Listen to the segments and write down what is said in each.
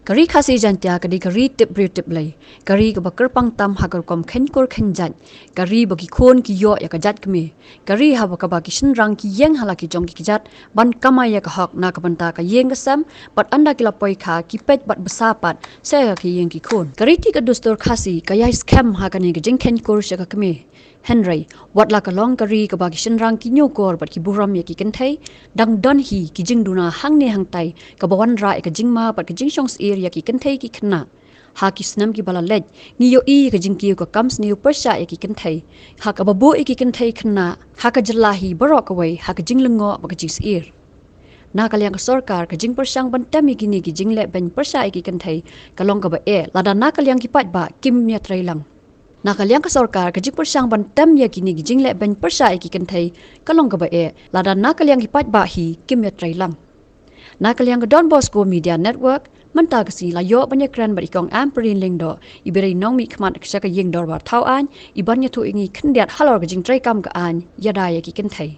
Kari khasi jantia kadi kari tip lay. Kari ke bakar pang tam hagar kom khen kor khen jan. Kari bagi khon ki yo ya kajat keme. Kari ha baka bagi shin rang ki yeng halaki jong ki kajat ban kama ya ka hok na ka banta ka yeng kasam bat anda ki lapoi kha ki pet bat besapat saya ki yeng ki khon. Kari ti ka dustor khasi kaya scam ha kani ka jing khen kor sha ka keme. Henry, wat la ka long kari ka bagi shin rang ki nyo kor bat ki buram ya ki kenthai dang don hi ki jing duna hang ne hang tai ka bawan ra ka jing ma bat ka jing shongs area ki kenthai ki khna ha ki snam ki bala lej ni yo i ka jing ki ka kams ni persha ya ki kenthai ha ka babu ki kenthai khna ha ka jalahi barok away ha ka jing lengo ba ka jing ir na kalyang sarkar ka jing persang bantami kini ki jing le ben persha ki kenthai ka long ka ba lada na kalyang ki pat ba kim nya trailang na kalyang ka sarkar ka jing persang bantam ya kini ki jing le ben persha ki kenthai ka long ka ba lada na kalyang ki pat ba hi kim nya trailang na kalyang ka Don Bosco Media Network manta kasi layo banyak kran bari kong amperin lingdo iberi nong mi khmat ka yeng dor bar thau an ibanya thu ingi khndiat halor ka jing trai kam ka an yada ya ki kenthai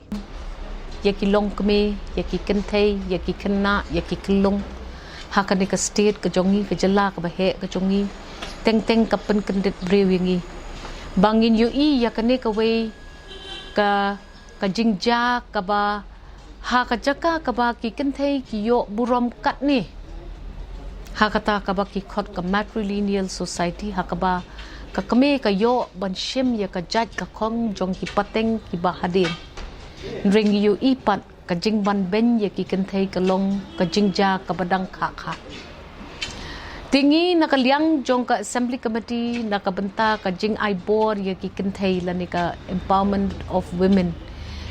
yaki long kme yaki kenthai yaki khanna yaki klong hakane ka state ka jongi ka jala ka bahe ka jongi teng teng ka pen kendet brewingi bangin yu I yakane ka we ka jingja ka ba ha ka jaka ka ba ki kenthai ki yo burom kat ni ha kata ka ba ki khot ka matrilineal society ha ka ba ka kame ka yo ban shem ya ka jaj ka khong jong ki pateng ki ba hadin ring yu I pat ka jing ban ben ya ki kenthai ka long ka jingja ka badang kha kha tingi nakaliang jong ka assembly committee nakabenta ka jing I board ya ki kenthai lani ka empowerment of women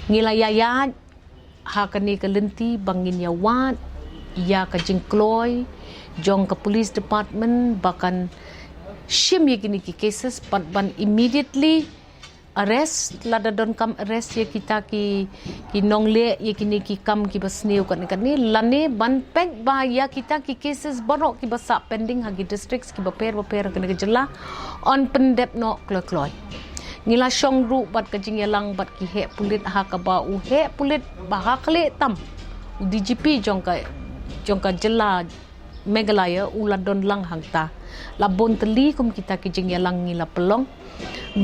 ngila ya ha kani ka lenti bangin ya wat ya ka jing kloy jong ka police department bahkan shim ya kini ki cases ban immediately arrest lada don kam arrest ya kita ki nongle ya kini ki kam ki basneu kan ni lane ban pek ba ya kita ki cases borok ki basa pending hagi districts ki baper kan ke jela on pendep no kloy ngila shong ru bat ka jingyalang bat ki he pulit ha ka ba u he pulit ba ha kle tam DGP jong ka jela Megalaya ula don lang hangta labon teli kum kita ki jingyalang ngila pelong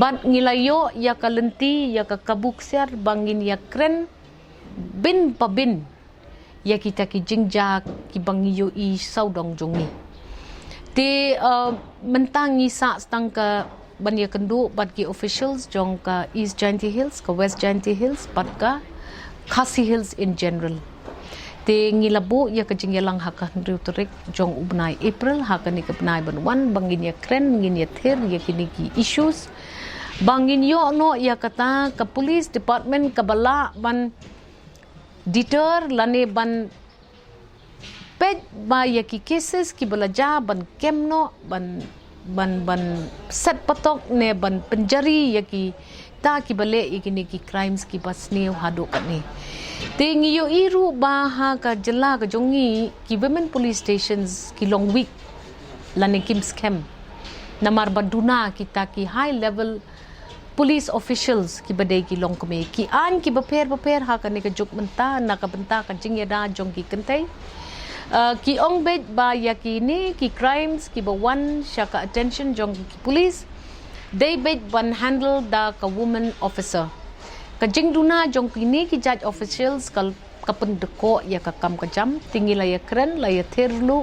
bat ngilayo ya kalenti ya ka kabuk siar bangin ya kren bin pabin ya kita ki jingja ki bangiyo I saudong jongi te mentangi sa stang ka banya kendu bat ki officials jong ka East Jainti Hills ka West Jainti Hills bat ka Khasi Hills in general te ngilabu ya ka jingyalang haka riuturik jong ubnai April haka ni ka bnai banwan bangin ya kren ngin ya thir ya kini ki issues bangin yo no ya kata ka police department ka bala ban deter lane ban pet ba ya ki cases ki bala ja ban kemno ban set patok ne ban penjari ya ki ta ki bale ikini ki crimes ki basneu hado kat ni tingi yo iru baha ka jela ka jongi ki women police stations ki long week lane kim scam namar baduna kita ki high level police officials ki badai ki long kome ki an ki baper ha kan ka juk menta na ka benta ka jingyada jong ki kentai ki ong bet ba yakini ki crimes ki bawan shaka attention jong ki police they bet ban handle da ka woman officer ka jingduna jong kini ki judge officials kal kapun deko ya ka kam ka jam tingila ya kren la ya terlu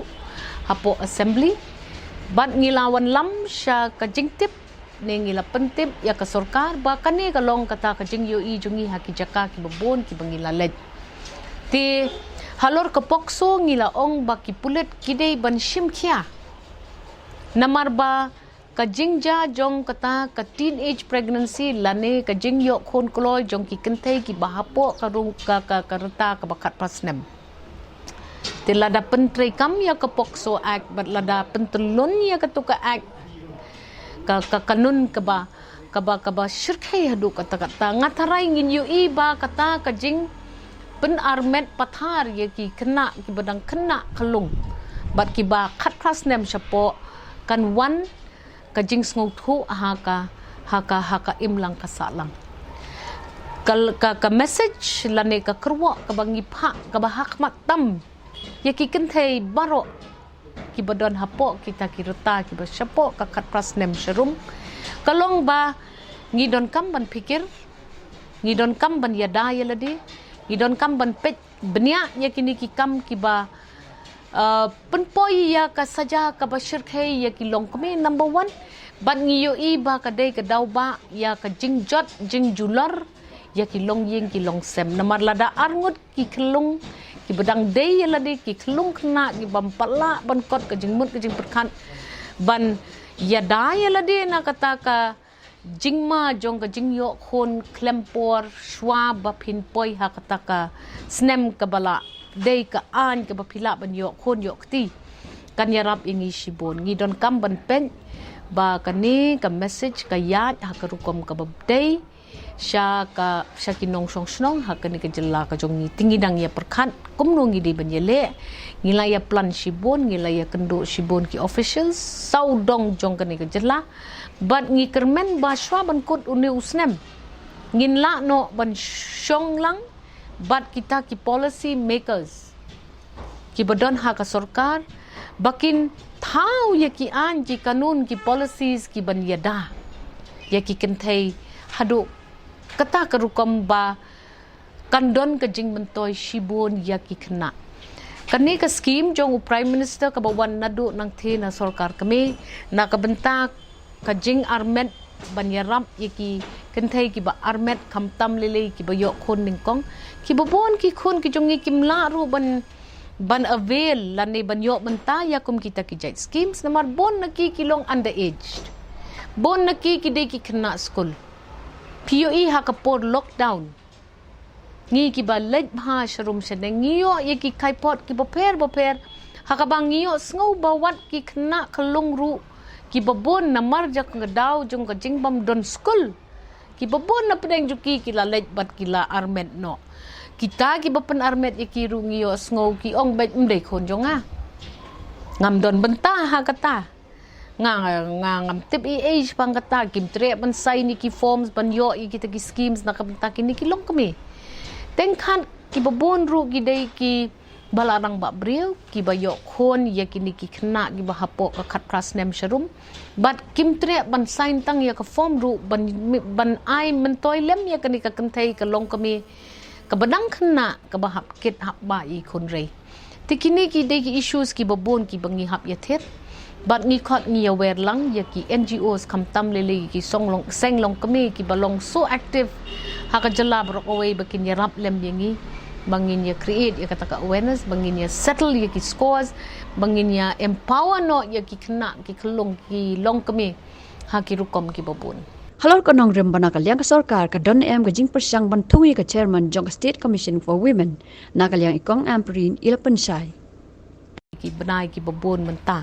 hapo assembly bat ngilawan lam sha ka jingtip nengila pentip ya ka sarkar ba kani ka long kata ka jing yo I jungi haki jaka ki babon ki bangila lej ti halor ka pokso ngila ong ba ki pulet kidei ban shim khia namar ba ka jingja jong kata ka teenage pregnancy lane ka jing yo khon kloy jong ki kenthai ki bahapo ka ru ka reta ka bakat pasnem ti lada pentrei kam ya ka pokso act bat lada pentelun ya ka tuka act ka kanun ka ba shirkai hadu kata ngatarai ngin yo I ba kata ka jing pen armet pathar ya ki kena ki badang kena kalung bat ki ba khat pasnem shapo kan wan ka jing sngo thu haka imlang kasalang ka message lane ka kerwa ka bangi pha ka bahak matam ya ki kenthei baro ki badon hapok kita ki reta ki bersapok ka khat prasnem serum kalong ba ngidon kam ban pikir ngidon kam ban yada yaladi ngidon kam ban pet benya ya kini ki kam ki ba penpoi ya ka saja ka bashir khai ya ki long kami number 1 ban ngiyo i ba ka dei ka dau ba ya ka jing jot jing jular ya ki long ying ki long sem namar lada arngut ki kelung ki bedang dei yaladi ki kelung kena ki bam pala ban kot ka jing mut ka jing perkan ban yada yaladi na kata ka jingma jong ka jingyo khon klempor shwa ba phin poi ha kata ka snem ka bala dei ka an ka ba phila ban yo khon yo kti kan yarap ingi shibon ngi don kam ban pen ba kani ka message ka yat ha ka rukom ka babdei sha kinong song snong ha kani ka jella ka jong ni tingi dang ya perkhat kumno ngi di ban yele ngila ya plan shibon ngila ya kendo shibon ki officials sau dong jong kani ka jella but ngi kermen ba shwa ban kot uni usnem ngin la no ban shong lang but kita ki policy makers ki badon ha ka sarkar bakin thau ya ki an ki kanun ki policies ki ban yada ya ki kenthai hadu kata karukom ba kandon ka jing bantoy shibon ya ki khna kani ka scheme jong prime minister ka bawan nadu nang the na sarkar kami na ka benta ka jing armet ban yaram yaki kenthai ki ba armet khamtam lele ki ba yo khon ningkong ki babon ki khon ki jongi kimla ru ban avail lani ban yo benta ya kum kita ki jai schemes namar bon naki kilong underage bon naki ki de ki khna school POE ha ka por lockdown ngi ki ba lej bha sharum shane ngiyo yaki kai pot ki boper ha ka bang ngiyo sngo ba wat ki khna khalung ru ki babon namar jak ngadaw jong ka jingbam don school ki babon na pedeng juki ki la lej bat ki la armet no kita ki bapen armet iki rungiyo sngo ki ong bet mdei khon jonga ngam don benta ha kata ngam tip age pang kata kim tre ban sai ni ki forms ban yo iki ta ki schemes na kabenta ki ni ki long kami teng khan ki babon ru ki dei ki balarang ba bril ki ba yo khon ya ki ni ki khna ki ba hapo ka khat prasnem sharum but kim tre ban sign tang ya ka form ru ban ai men toy lem ya ka ni ka kanthai ka long kami ka badang khna ka ba hap kit hap ba I khon rei tikini ki de ki issues ki babon ki bangi hap ya thet but ni khot ni aware lang ya ki NGOs kam tam lele ki seng long kami ki balong so active ha ka jala brok away bakin ya rap lem yangi bangin ya create ya kata ka awareness bangin ya settle ya ki scores bangin ya empower no ya ki khna ki khlong ki long kami ha ki rukom ki babon halor ko nong rem bana kalyang ka sarkar ka don em ka jing persang ban thungi ka chairman jong state commission for women na kalyang ikong amprin ilpanshai ki banai ki babon menta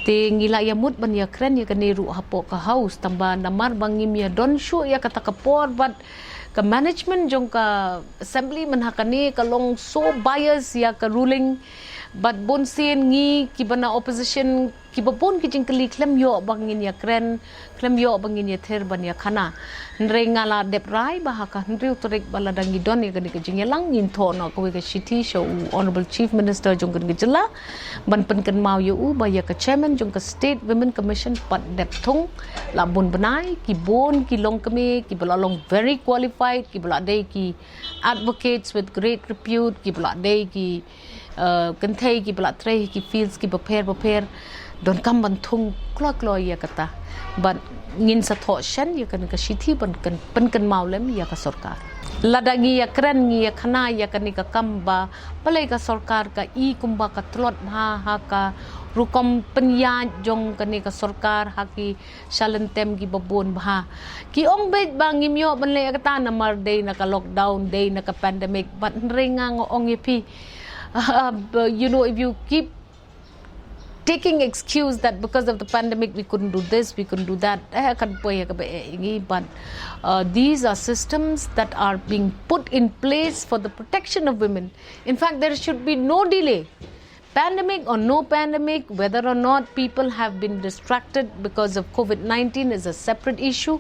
te ngila ya mut ban ya kren ya kani ru hapo ka house tamba namar bangim ya don show ya kata ka por but ka management jong ka assembly man hakani ka long so bias ya ka ruling but bon sin ngi ki bana opposition ki babon ki jing kali klem yo bangin ya kren klem yo bangin ya ther ban ya khana nrengala deprai bah ka nriu torek bala dangi don ya gani ka jing ya lang nin tho no ko ka city show honorable chief minister jong kan gejala ban pen kan mau yo u ba ya ka chairman jong ka state women commission pat dep thung la bon banai ki bon ki long kami ki bala long very qualified ki bala dei ki advocates with great repute ki bala dei ki kan thei ki bala tre ki fields ki prepare don kam ban thung klo ya kata ban ngin sa tho shan ya kan ka shithi ban kan pen kan maulem ya ka sarkar ladangi ya kren ngi ya khana ya kan ka kamba palai ka sarkar ka I kumba ka trot ha ka rukom penya jong kan ka sarkar ha ki shalentem ki babon bha ki ong bet bangim yo ban le kata na mar day na ka lockdown day na ka pandemic ban ringa ngo ong yepi you know, if you keep taking excuse that because of the pandemic we couldn't do this, we couldn't do that, but these are systems that are being put in place for the protection of women. In fact, there should be no delay. Pandemic or no pandemic, whether or not people have been distracted because of COVID-19 is a separate issue.